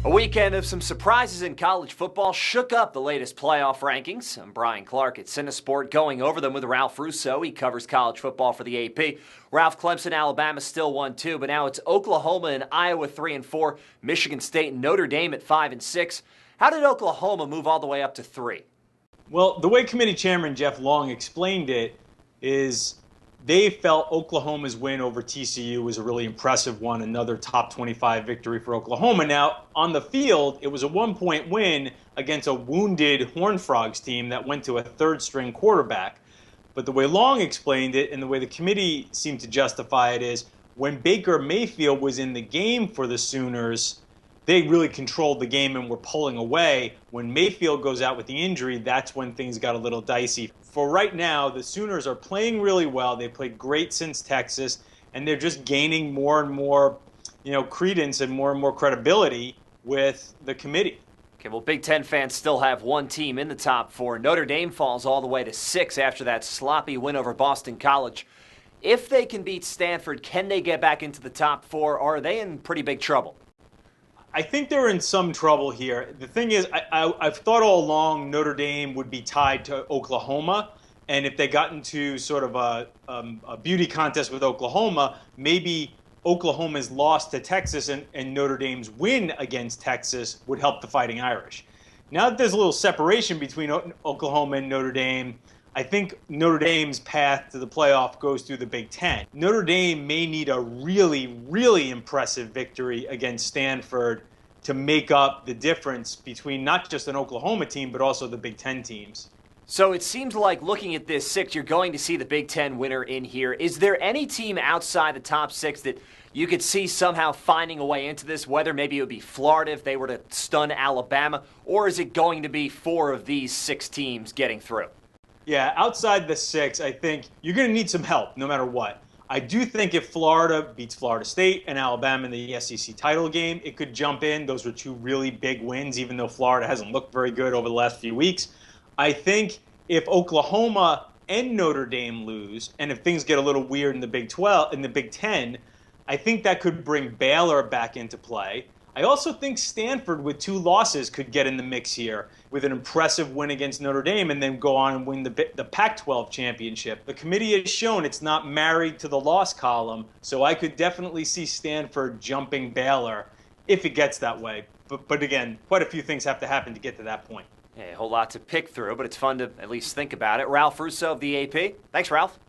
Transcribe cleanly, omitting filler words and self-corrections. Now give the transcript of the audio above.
A weekend of some surprises in college football shook up the latest playoff rankings. I'm Brian Clark at CineSport, going over them with Ralph Russo. He covers college football for the AP. Ralph, Clemson, Alabama still 1-2, but now it's Oklahoma and Iowa 3-4, Michigan State and Notre Dame at 5-6. How did Oklahoma move all the way up to 3? Well, the way committee chairman Jeff Long explained it is they felt Oklahoma's win over TCU was a really impressive one, another top 25 victory for Oklahoma. Now, on the field, it was a 1-point win against a wounded Horned Frogs team that went to a third-string quarterback. But the way Long explained it and the way the committee seemed to justify it is when Baker Mayfield was in the game for the Sooners, they really controlled the game and were pulling away. When Mayfield goes out with the injury, that's when things got a little dicey. For right now, the Sooners are playing really well. They played great since Texas, and they're just gaining more and more, credence and more credibility with the committee. Okay, well, Big Ten fans still have one team in the top 4. Notre Dame falls all the way to 6 after that sloppy win over Boston College. If they can beat Stanford, can they get back into the top 4, or are they in pretty big trouble? I think they're in some trouble here. The thing is, I've thought all along Notre Dame would be tied to Oklahoma, and if they got into sort of a beauty contest with Oklahoma, maybe Oklahoma's loss to Texas and Notre Dame's win against Texas would help the Fighting Irish. Now that there's a little separation between Oklahoma and Notre Dame, I think Notre Dame's path to the playoff goes through the Big Ten. Notre Dame may need a really, really impressive victory against Stanford to make up the difference between not just an Oklahoma team, but also the Big Ten teams. So it seems like looking at this 6, you're going to see the Big Ten winner in here. Is there any team outside the top 6 that you could see somehow finding a way into this, whether maybe it would be Florida if they were to stun Alabama, or is it going to be 4 of these 6 teams getting through? Yeah, outside the 6, I think you're going to need some help no matter what. I do think if Florida beats Florida State and Alabama in the SEC title game, it could jump in. Those were 2 really big wins, even though Florida hasn't looked very good over the last few weeks. I think if Oklahoma and Notre Dame lose, and if things get a little weird in the Big 12, in the Big 10, I think that could bring Baylor back into play. I also think Stanford, with 2 losses, could get in the mix here with an impressive win against Notre Dame and then go on and win the Pac-12 championship. The committee has shown it's not married to the loss column, so I could definitely see Stanford jumping Baylor if it gets that way. But again, quite a few things have to happen to get to that point. Yeah, a whole lot to pick through, but it's fun to at least think about it. Ralph Russo of the AP. Thanks, Ralph.